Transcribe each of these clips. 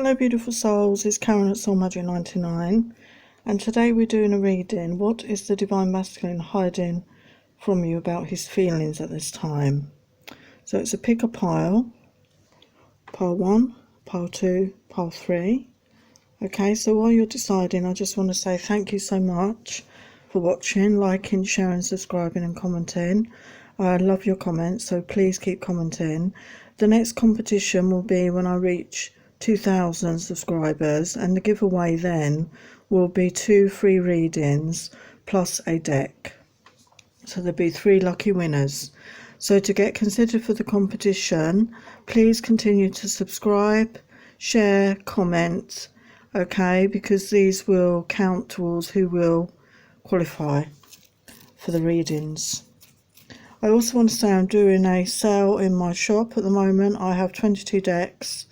Hello beautiful souls, it's Karen at Soul Magic 99 and today we're doing a reading. What is the Divine Masculine hiding from you about his feelings at this time? So it's a pick a pile 1, pile 2, pile 3. Okay, so while you're deciding, I just want to say thank you so much for watching, liking, sharing, subscribing and commenting. I love your comments, so please keep commenting. The next competition will be when I reach 2,000 subscribers, and the giveaway then will be 2 free readings plus a deck. So there'll be 3 lucky winners. So to get considered for the competition, please continue to subscribe, share, comment, okay, because these will count towards who will qualify for the readings. I also want to say I'm doing a sale in my shop at the moment. I have 22 decks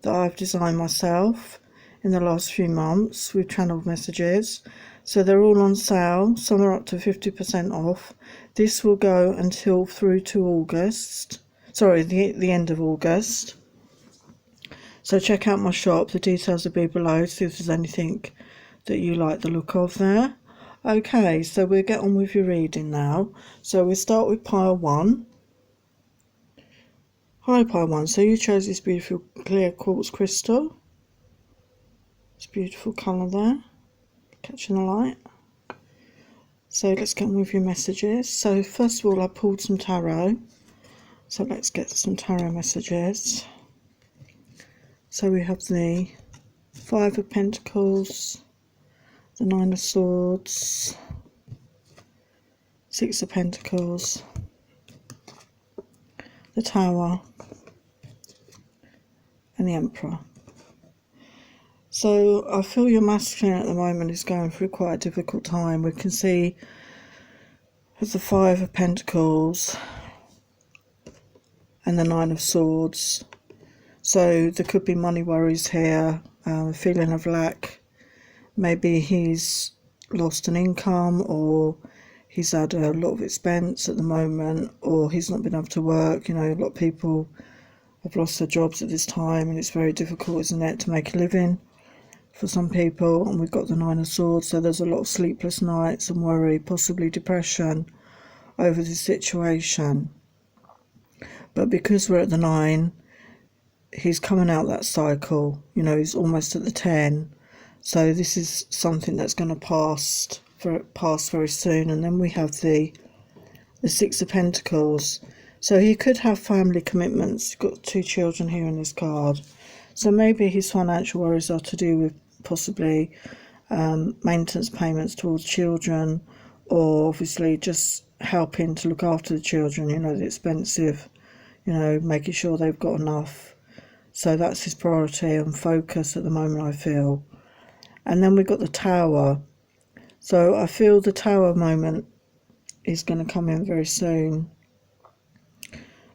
that I've designed myself in the last few months with channeled messages. So they're all on sale. Some are up to 50% off. This will go until through to August. Sorry, the end of August. So check out my shop. The details will be below. See if there's anything that you like the look of there. Okay, so we'll get on with your reading now. So we start with pile 1. Hi pile 1, so you chose this beautiful clear quartz crystal. It's a beautiful colour there, catching the light. So let's get on with your messages. So first of all I pulled some tarot. So let's get some tarot messages. So we have the 5 of Pentacles, the 9 of Swords, 6 of Pentacles, the Tower and the Emperor. So I feel your masculine at the moment is going through quite a difficult time. We can see with the 5 of Pentacles and the 9 of Swords. So there could be money worries here, feeling of lack. Maybe he's lost an income, or he's had a lot of expense at the moment, or he's not been able to work. You know, a lot of people have lost their jobs at this time, and it's very difficult, isn't it, to make a living for some people. And we've got the 9 of Swords, so there's a lot of sleepless nights and worry, possibly depression over this situation. But because we're at the 9, he's coming out that cycle. You know, he's almost at the 10. So this is something that's going to pass very soon. And then we have the 6 of Pentacles. So he could have family commitments. He's got 2 children here in this card. So maybe his financial worries are to do with possibly maintenance payments towards children, or obviously just helping to look after the children, you know, the expensive, you know, making sure they've got enough. So that's his priority and focus at the moment, I feel. And then we've got the Tower. So I feel the Tower moment is going to come in very soon.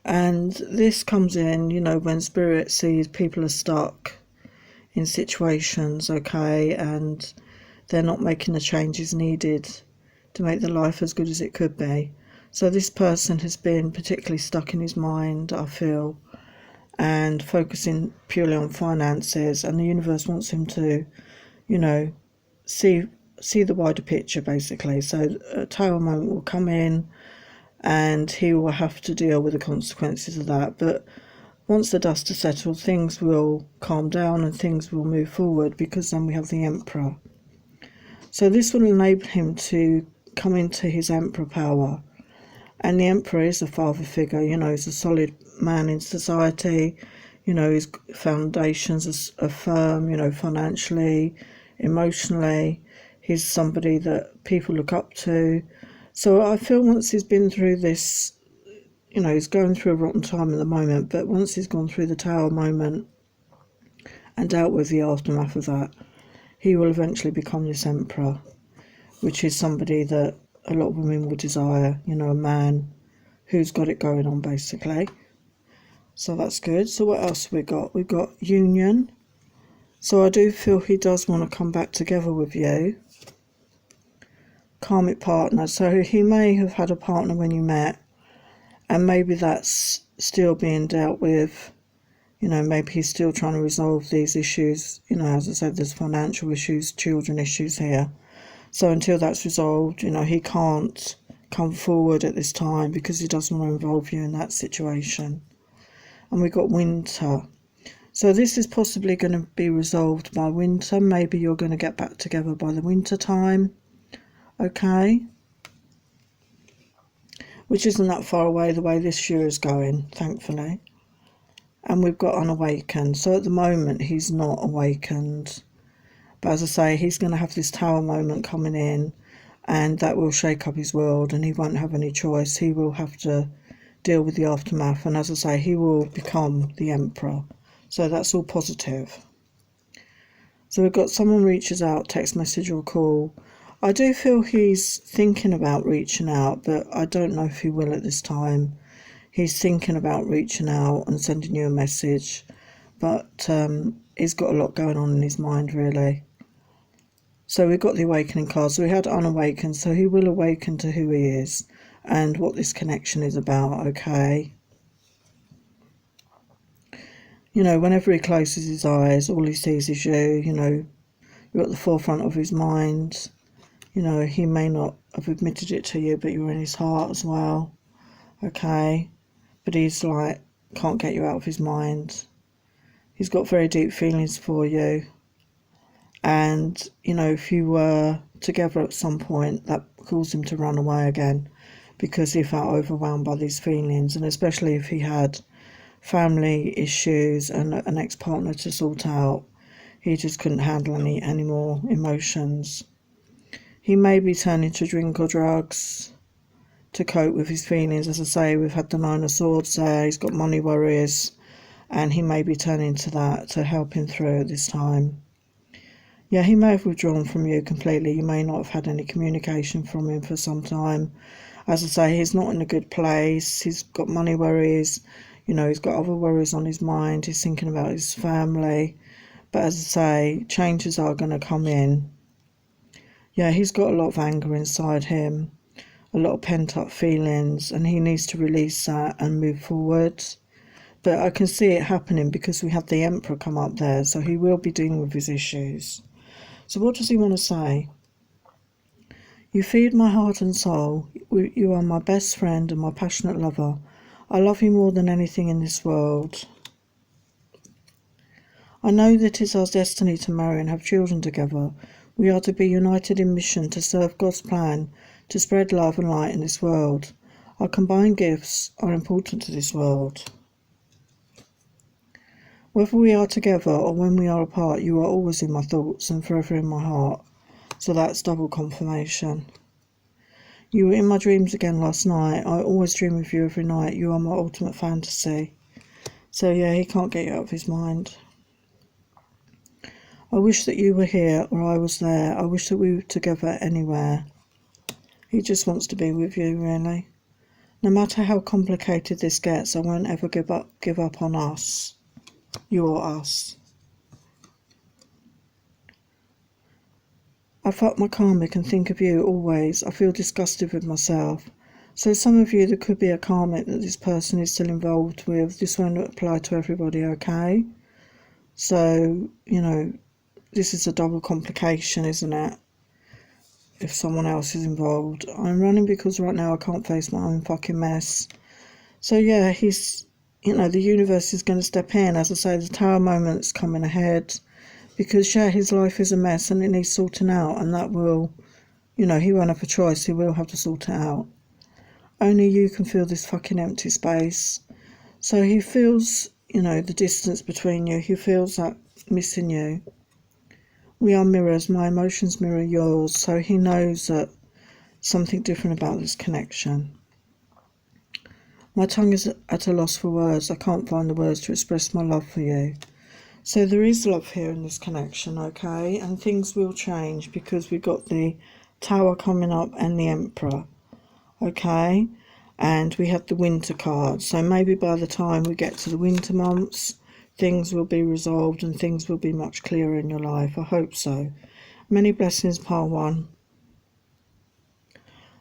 And this comes in, you know, when Spirit sees people are stuck in situations, okay, and they're not making the changes needed to make their life as good as it could be. So this person has been particularly stuck in his mind, I feel, and focusing purely on finances, and the universe wants him to, you know, see the wider picture, basically. So a Tower moment will come in, and he will have to deal with the consequences of that. But once the dust has settled, things will calm down and things will move forward, because then we have the Emperor. So this will enable him to come into his Emperor power. And the Emperor is a father figure, you know, he's a solid man in society, you know, his foundations are firm, you know, financially, emotionally. He's somebody that people look up to. So I feel once he's been through this, you know, he's going through a rotten time at the moment, but once he's gone through the Tower moment and dealt with the aftermath of that, he will eventually become this Emperor, which is somebody that a lot of women will desire, you know, a man who's got it going on, basically. So that's good. So what else have we got? We've got union. So I do feel he does want to come back together with you. Karmic partner. So he may have had a partner when you met, and maybe that's still being dealt with, You know, maybe he's still trying to resolve these issues. You know, as I said, there's financial issues, children issues here. So until that's resolved, you know, he can't come forward at this time because he doesn't want to involve you in that situation. And we've got winter. So this is possibly going to be resolved by winter. Maybe you're going to get back together by the winter time. Okay? Which isn't that far away the way this year is going, thankfully. And we've got unawakened. So at the moment, he's not awakened. But as I say, he's going to have this tower moment coming in, and that will shake up his world, and he won't have any choice. He will have to deal with the aftermath. And as I say, he will become the emperor. So that's all positive. So we've got someone reaches out, text message or call. I do feel he's thinking about reaching out, but I don't know if he will at this time. He's thinking about reaching out and sending you a message, but he's got a lot going on in his mind, really. So we've got the awakening card. So we had unawakened, so he will awaken to who he is and what this connection is about, okay? You know, whenever he closes his eyes, all he sees is you. You know, you're at the forefront of his mind. You know, he may not have admitted it to you, but you're in his heart as well, okay? But he's like, can't get you out of his mind. He's got very deep feelings for you. And, you know, if you were together at some point, that caused him to run away again because he felt overwhelmed by these feelings. And especially if he had family issues and an ex-partner to sort out, he just couldn't handle any more emotions. He may be turning to drink or drugs to cope with his feelings. As I say, we've had the Nine of Swords there. He's got money worries, and he may be turning to that to help him through at this time. Yeah, he may have withdrawn from you completely. You may not have had any communication from him for some time. As I say, he's not in a good place. He's got money worries. You know, he's got other worries on his mind. He's thinking about his family. But as I say, changes are going to come in. Yeah, he's got a lot of anger inside him, a lot of pent-up feelings, and he needs to release that and move forward. But I can see it happening because we have the Emperor come up there, so he will be dealing with his issues. So what does he want to say? You feed my heart and soul. You are my best friend and my passionate lover. I love you more than anything in this world. I know that it's our destiny to marry and have children together. We are to be united in mission to serve God's plan, to spread love and light in this world. Our combined gifts are important to this world. Whether we are together or when we are apart, you are always in my thoughts and forever in my heart. So that's double confirmation. You were in my dreams again last night. I always dream of you every night. You are my ultimate fantasy. So yeah, he can't get you out of his mind. I wish that you were here or I was there. I wish that we were together anywhere. He just wants to be with you, really. No matter how complicated this gets, I won't ever give up on us. You or us. I fuck my karmic and think of you always. I feel disgusted with myself. So some of you, there could be a karmic that this person is still involved with. This won't apply to everybody, okay? So, you know, this is a double complication, isn't it? If someone else is involved. I'm running because right now I can't face my own fucking mess. So yeah, he's, you know, the universe is going to step in. As I say, the tower moment's coming ahead. Because yeah, his life is a mess and it needs sorting out. And that will, you know, he won't have a choice. He will have to sort it out. Only you can feel this fucking empty space. So he feels, you know, the distance between you. He feels that missing you. We are mirrors. My emotions mirror yours. So he knows that something different about this connection. My tongue is at a loss for words. I can't find the words to express my love for you. So there is love here in this connection, okay? And things will change because we've got the Tower coming up and the Emperor, okay? And we have the Winter card. So maybe by the time we get to the winter months, things will be resolved and things will be much clearer in your life. I hope so. Many blessings, Pile 1.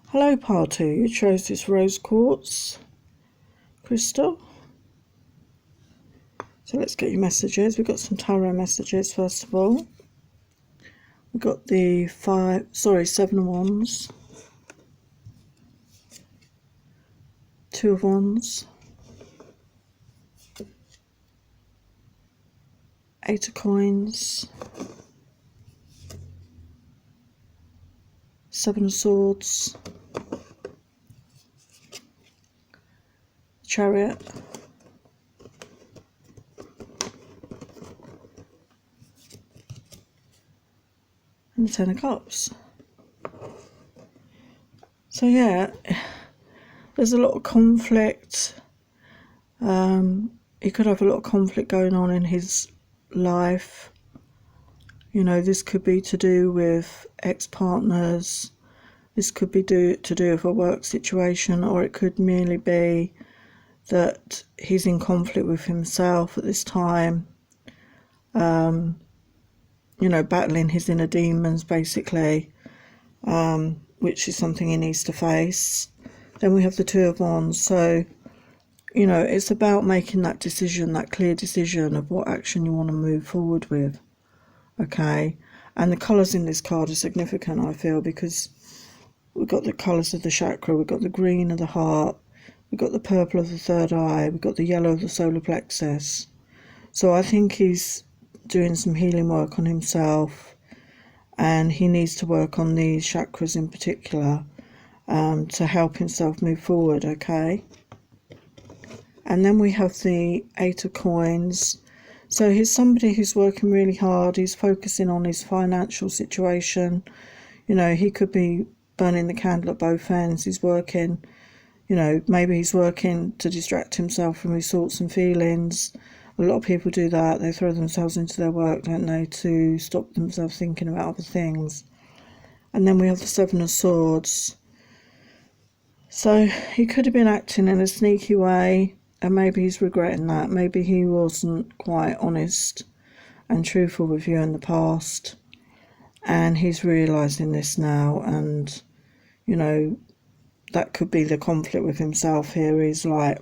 Hello, Pile 2. You chose this rose quartz crystal. So let's get your messages. We've got some tarot messages first of all. We've got the 7 of Wands, 2 of Wands, 8 of Coins, 7 of Swords, Chariot, and the 10 of Cups. So yeah, there's a lot of conflict. He could have a lot of conflict going on in his life. You know, this could be to do with ex-partners. This could be to do with a work situation, or it could merely be that he's in conflict with himself at this time. You know, battling his inner demons, basically, which is something he needs to face. Then we have the 2 of Wands. So, you know, it's about making that decision, that clear decision of what action you want to move forward with. Okay, and the colours in this card are significant, I feel, because we've got the colours of the chakra, we've got the green of the heart, we've got the purple of the third eye, we've got the yellow of the solar plexus. So I think he's doing some healing work on himself, and he needs to work on these chakras in particular to help himself move forward. Okay, and then we have the 8 of Coins. So he's somebody who's working really hard. He's focusing on his financial situation. You know, he could be burning the candle at both ends. He's working, you know, maybe he's working to distract himself from his thoughts and feelings. A lot of people do that. They throw themselves into their work, don't they, to stop themselves thinking about other things. And then we have the 7 of Swords. So he could have been acting in a sneaky way, and maybe he's regretting that. Maybe he wasn't quite honest and truthful with you in the past, and he's realising this now. And, you know, that could be the conflict with himself here. He's like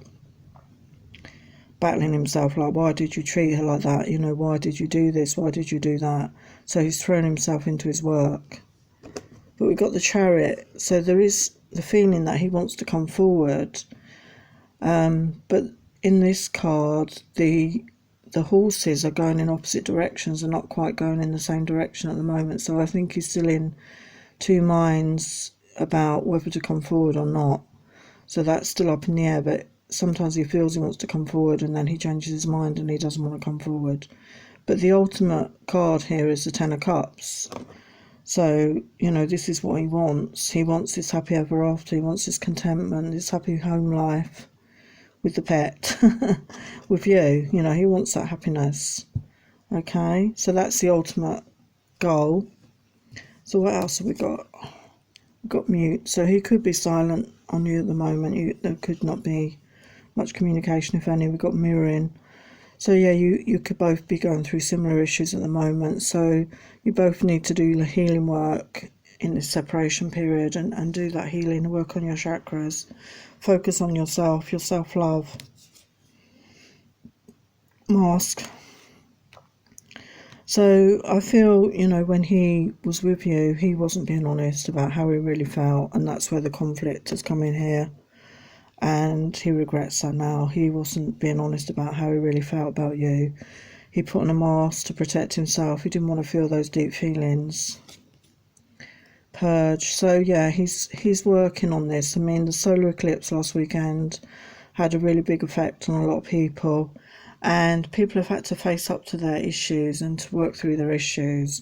battling himself, like, why did you treat her like that? You know, why did you do this? Why did you do that? So he's thrown himself into his work. But we've got the Chariot. So there is the feeling that he wants to come forward. But in this card, the horses are going in opposite directions and not quite going in the same direction at the moment. So I think he's still in two minds about whether to come forward or not. So that's still up in the air, but sometimes he feels he wants to come forward and then he changes his mind and he doesn't want to come forward. But the ultimate card here is the 10 of Cups. So, you know, this is what he wants. He wants this happy ever after. He wants this contentment, this happy home life with the pet, with you. You know, he wants that happiness. Okay, so that's the ultimate goal. So what else have we got? We've got mute. So he could be silent on you at the moment. There could not be much communication, if any. We've got mirroring. So yeah, you could both be going through similar issues at the moment. So you both need to do the healing work in this separation period and do that healing, work on your chakras, focus on yourself, your self-love. Mask. So I feel, you know, when he was with you, he wasn't being honest about how he really felt, and that's where the conflict has come in here. And he regrets that now. He wasn't being honest about how he really felt about you. He put on a mask to protect himself. He didn't want to feel those deep feelings. Purge. So yeah, he's working on this. I mean, the solar eclipse last weekend had a really big effect on a lot of people, and people have had to face up to their issues and to work through their issues.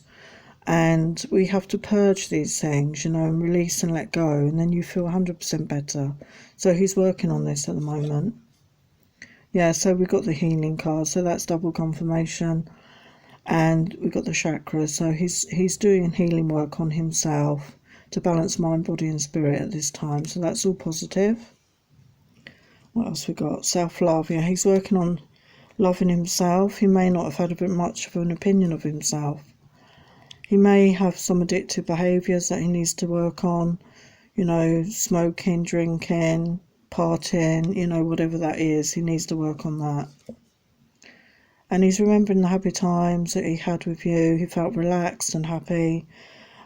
And we have to purge these things, you know, and release and let go, and then you feel 100% better. So he's working on this at the moment. Yeah, so we've got the healing card, so that's double confirmation. And we've got the chakras, so he's doing healing work on himself to balance mind, body and spirit at this time. So that's all positive. What else we got? Self-love. Yeah, he's working on loving himself. He may not have had a bit much of an opinion of himself. He may have some addictive behaviours that he needs to work on, you know, smoking, drinking, partying, you know, whatever that is, he needs to work on that. And he's remembering the happy times that he had with you. He felt relaxed and happy.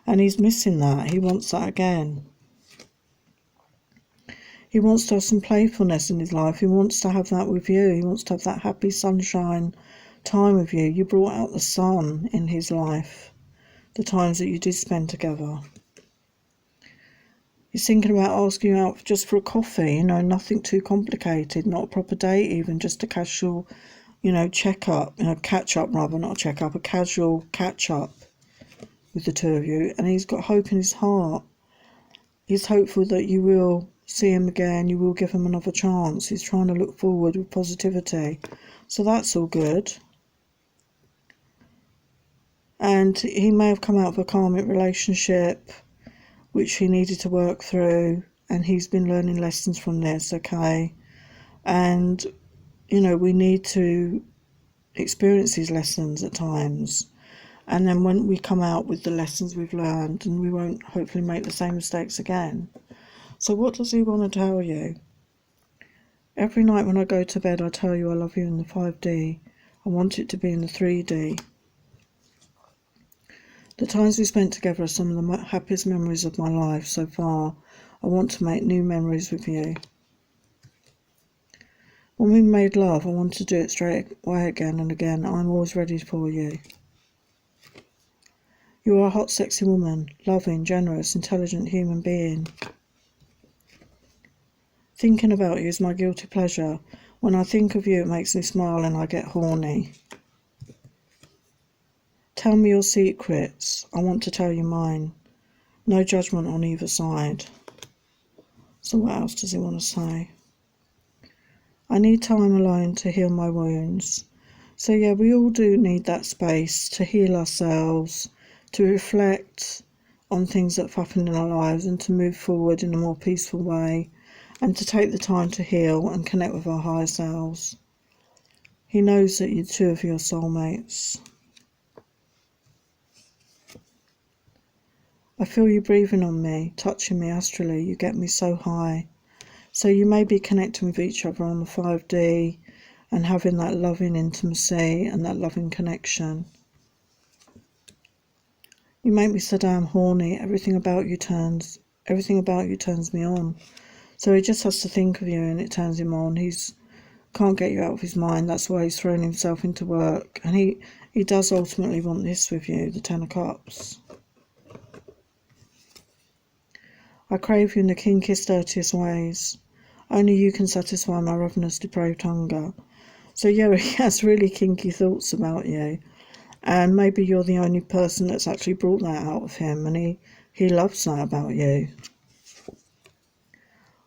And he's missing that. He wants that again. He wants to have some playfulness in his life. He wants to have that with you. He wants to have that happy sunshine time with you. You brought out the sun in his life, the times that you did spend together. He's thinking about asking you out just for a coffee, nothing too complicated, not a proper date even, just a casual, check-up, catch-up rather, not a check-up, a casual catch-up with the two of you. And he's got hope in his heart. He's hopeful that you will see him again, you will give him another chance. He's trying to look forward with positivity. So that's all good. And he may have come out of a karmic relationship which he needed to work through, and he's been learning lessons from this, okay? And, we need to experience these lessons at times. And then when we come out with the lessons we've learned, and we won't hopefully make the same mistakes again. So what does he want to tell you? Every night when I go to bed, I tell you I love you in the 5D. I want it to be in the 3D. The times we spent together are some of the happiest memories of my life so far. I want to make new memories with you. When we made love, I want to do it straight away again and again. I'm always ready for you. You are a hot, sexy woman, loving, generous, intelligent human being. Thinking about you is my guilty pleasure. When I think of you, it makes me smile and I get horny. Tell me your secrets. I want to tell you mine. No judgment on either side. So what else does he want to say? I need time alone to heal my wounds. So yeah, we all do need that space to heal ourselves, to reflect on things that have happened in our lives and to move forward in a more peaceful way, and to take the time to heal and connect with our higher selves. He knows that you're two of your soulmates. I feel you breathing on me, touching me astrally. You get me so high. So you may be connecting with each other on the 5D and having that loving intimacy and that loving connection. You make me so damn horny. Everything about you turns me on. So he just has to think of you and it turns him on. He's can't get you out of his mind. That's why he's thrown himself into work. And he does ultimately want this with you, the 10 of Cups. I crave you in the kinkiest, dirtiest ways. Only you can satisfy my ravenous, depraved hunger. So yeah, he has really kinky thoughts about you. And maybe you're the only person that's actually brought that out of him. And he loves that about you.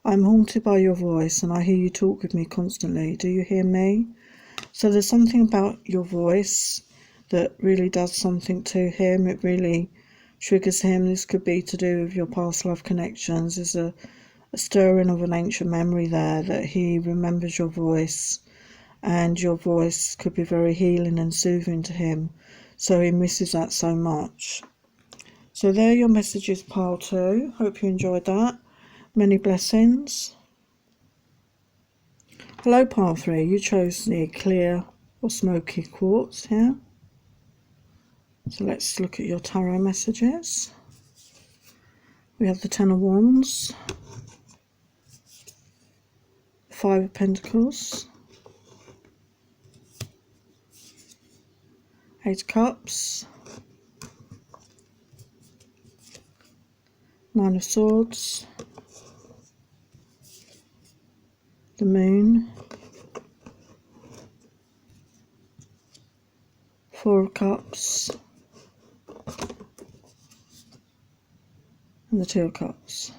I'm haunted by your voice and I hear you talk with me constantly. Do you hear me? So there's something about your voice that really does something to him. It really triggers him. This could be to do with your past life connections. There's a stirring of an ancient memory there that he remembers your voice, and your voice could be very healing and soothing to him. So he misses that so much. So there are your messages, pile 2. Hope you enjoyed that. Many blessings. Hello, pile 3. You chose the clear or smoky quartz here. So let's look at your tarot messages. We have the 10 of Wands, 5 of Pentacles, 8 of Cups, 9 of Swords, the Moon, 4 of Cups, and the 2 of Cups.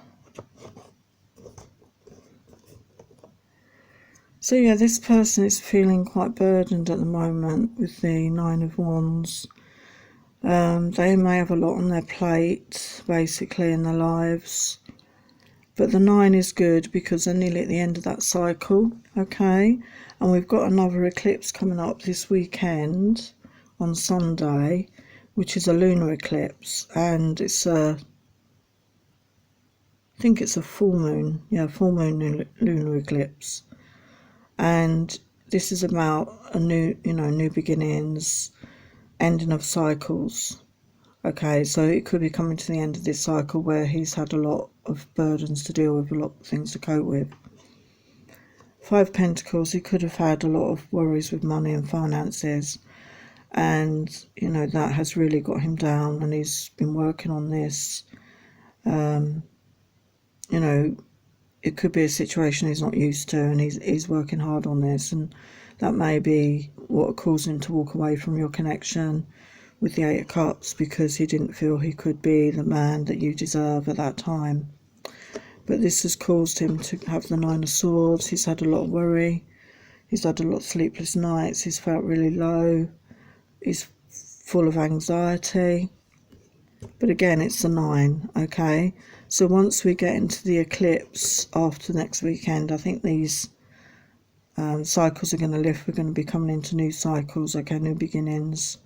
So yeah, this person is feeling quite burdened at the moment with the 9 of Wands. They may have a lot on their plate, basically, in their lives. But the 9 is good because they're nearly at the end of that cycle, okay? And we've got another eclipse coming up this weekend on Sunday, which is a lunar eclipse. And it's I think it's a full moon. Yeah, full moon lunar eclipse. And this is about a new beginnings, ending of cycles. Okay, so it could be coming to the end of this cycle where he's had a lot of burdens to deal with, a lot of things to cope with. Five Pentacles, he could have had a lot of worries with money and finances, and that has really got him down, and he's been working on this. It could be a situation he's not used to, and he's working hard on this, and that may be what caused him to walk away from your connection with the Eight of Cups, because he didn't feel he could be the man that you deserve at that time. But this has caused him to have the Nine of Swords. He's had a lot of worry. He's had a lot of sleepless nights. He's felt really low. He's full of anxiety. But again, it's the 9, okay? So once we get into the eclipse after next weekend, I think these cycles are going to lift. We're going to be coming into new cycles, okay, new beginnings.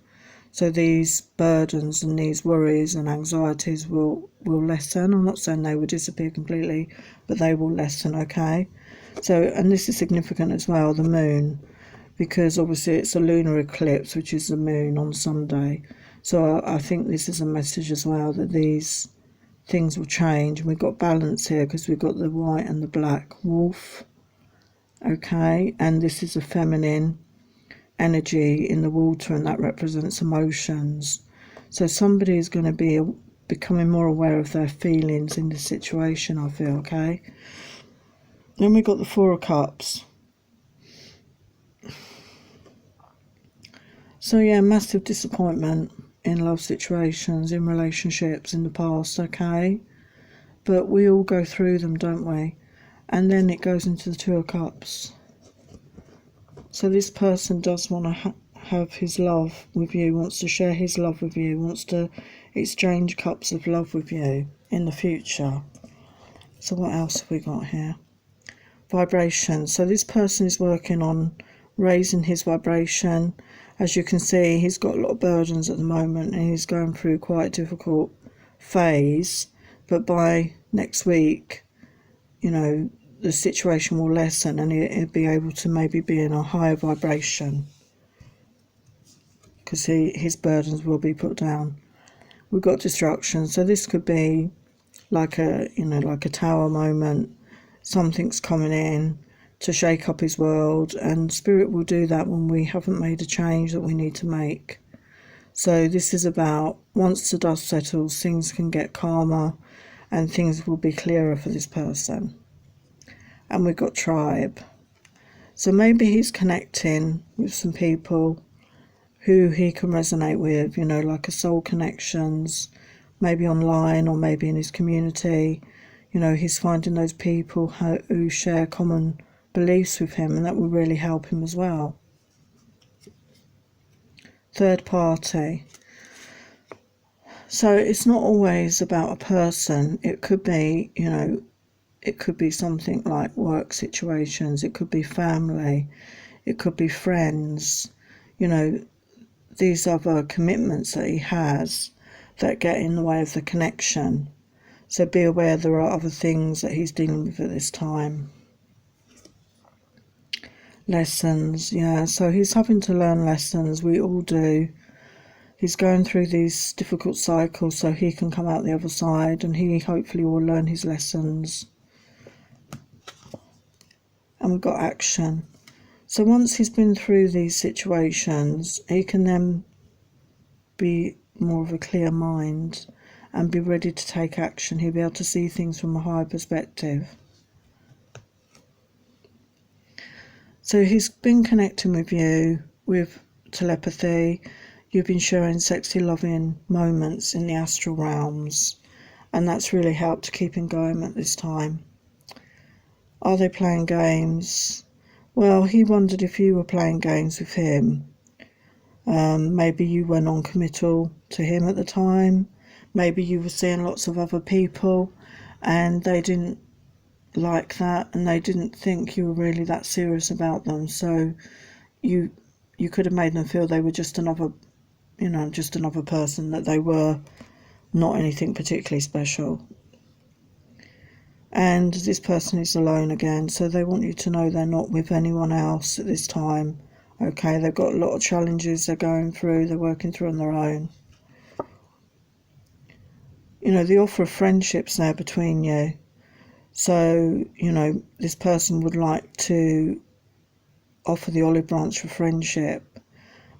So these burdens and these worries and anxieties will lessen. I'm not saying they will disappear completely, but they will lessen, okay? So, and this is significant as well, the moon, because obviously it's a lunar eclipse, which is the moon on Sunday. So I think this is a message as well, that these things will change. And we've got balance here because we've got the white and the black wolf, okay? And this is a feminine energy in the water, and that represents emotions. So somebody is going to be becoming more aware of their feelings in this situation, I feel, okay? Then we got the Four of Cups. So yeah, massive disappointment in love situations, in relationships in the past, okay? But we all go through them, don't we? And then it goes into the Two of Cups. So this person does want to have his love with you, wants to share his love with you, wants to exchange cups of love with you in the future. So what else have we got here? Vibration. So this person is working on raising his vibration. As you can see, he's got a lot of burdens at the moment, and he's going through quite a difficult phase. But by next week, the situation will lessen, and he'll be able to maybe be in a higher vibration, because his burdens will be put down. We've got destruction, so this could be like a tower moment. Something's coming in to shake up his world, and Spirit will do that when we haven't made a change that we need to make. So this is about, once the dust settles, things can get calmer and things will be clearer for this person. And we've got tribe. So maybe he's connecting with some people who he can resonate with, like a soul connections, maybe online or maybe in his community. He's finding those people who share common beliefs with him, and that will really help him as well. Third party. So it's not always about a person. It could be, it could be something like work situations, it could be family, it could be friends, these other commitments that he has that get in the way of the connection. So be aware there are other things that he's dealing with at this time. Lessons, yeah, so he's having to learn lessons. We all do. He's going through these difficult cycles so he can come out the other side, and he hopefully will learn his lessons. And we've got action. So once he's been through these situations, he can then be more of a clear mind and be ready to take action. He'll be able to see things from a higher perspective. So he's been connecting with you with telepathy. You've been sharing sexy, loving moments in the astral realms, and that's really helped to keep him going at this time. Are they playing games? Well, he wondered if you were playing games with him. Maybe you were non-committal to him at the time. Maybe you were seeing lots of other people and they didn't like that, and they didn't think you were really that serious about them. So you could have made them feel they were just another person, that they were not anything particularly special. and this person is alone again, so they want you to know they're not with anyone else at this time. Okay, they've got a lot of challenges they're going through, they're working through on their own. You know, the offer of friendship's there between you. So, you know, this person would like to offer the olive branch for friendship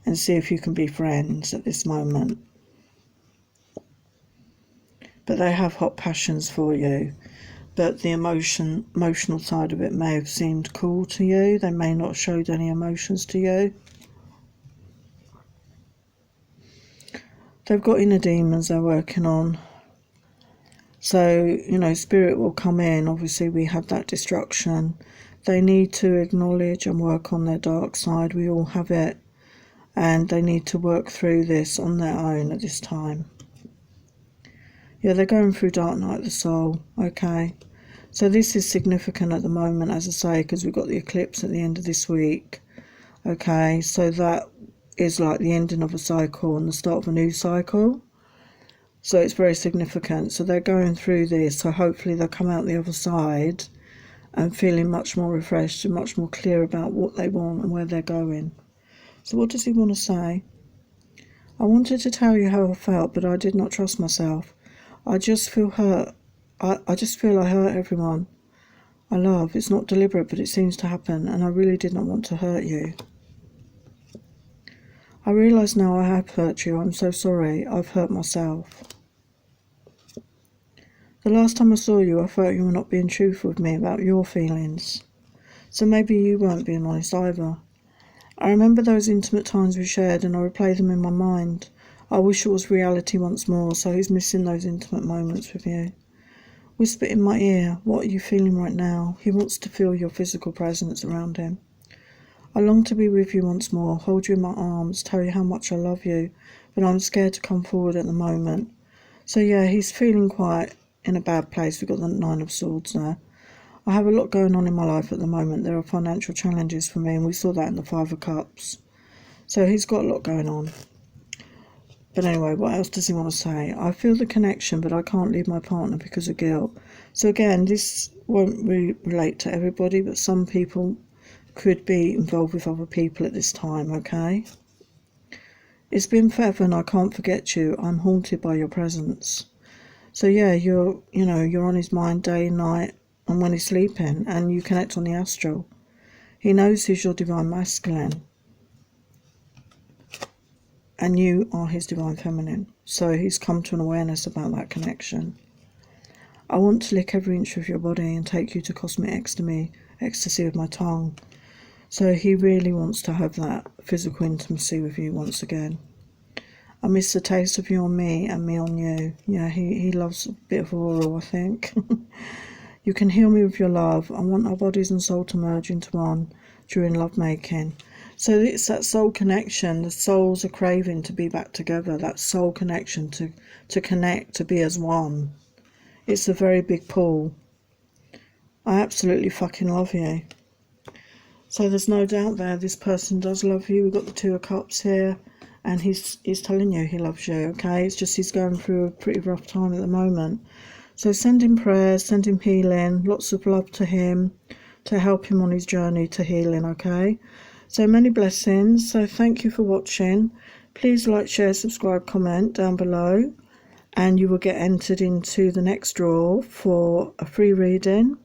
and see if you can be friends at this moment. But they have hot passions for you. But the emotional side of it may have seemed cool to you. They may not have showed any emotions to you. They've got inner demons they're working on. So, you know, spirit will come in. Obviously, we had that destruction. They need to acknowledge and work on their dark side. We all have it. And they need to work through this on their own at this time. Yeah, they're going through dark night of the soul. Okay. So this is significant at the moment, as I say, because we've got the eclipse at the end of this week. Okay, so that is like the ending of a cycle and the start of a new cycle. So it's very significant. So they're going through this. So hopefully they'll come out the other side and feeling much more refreshed and much more clear about what they want and where they're going. So what does he want to say? I wanted to tell you how I felt, but I did not trust myself. I just feel hurt. I just feel I hurt everyone I love. It's not deliberate, but it seems to happen, and I really did not want to hurt you. I realise now I have hurt you. I'm so sorry. I've hurt myself. The last time I saw you, I felt you were not being truthful with me about your feelings. So maybe you weren't being honest either. I remember those intimate times we shared, and I replay them in my mind. I wish it was reality once more, so he's missing those intimate moments with you. Whisper in my ear, what are you feeling right now? He wants to feel your physical presence around him. I long to be with you once more, hold you in my arms, tell you how much I love you, but I'm scared to come forward at the moment. So yeah, he's feeling quite in a bad place. We've got the 9 of Swords there. I have a lot going on in my life at the moment. There are financial challenges for me, and we saw that in the 5 of Cups. So he's got a lot going on. But anyway, what else does he want to say? I feel the connection, but I can't leave my partner because of guilt. So again, this won't really relate to everybody, but some people could be involved with other people at this time, okay? It's been forever and I can't forget you. I'm haunted by your presence. So yeah, you're on his mind day and night and when he's sleeping, and you connect on the astral. He knows he's your divine masculine. And you are his divine feminine. So he's come to an awareness about that connection. I want to lick every inch of your body and take you to cosmic ecstasy with my tongue. So he really wants to have that physical intimacy with you once again. I miss the taste of you on me and me on you. Yeah, he loves a bit of oral, I think. You can heal me with your love. I want our bodies and soul to merge into one during lovemaking. So it's that soul connection. The souls are craving to be back together. That soul connection to connect, to be as one. It's a very big pull. I absolutely fucking love you. So there's no doubt there, this person does love you. We've got the 2 of Cups here, and he's telling you he loves you, okay? It's just he's going through a pretty rough time at the moment. So send him prayers, send him healing, lots of love to him, to help him on his journey to healing, okay? So many blessings. So thank you for watching. Please like, share, subscribe, comment down below, and you will get entered into the next draw for a free reading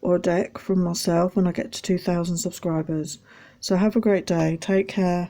or a deck from myself when I get to 2,000 subscribers. So have a great day. Take care.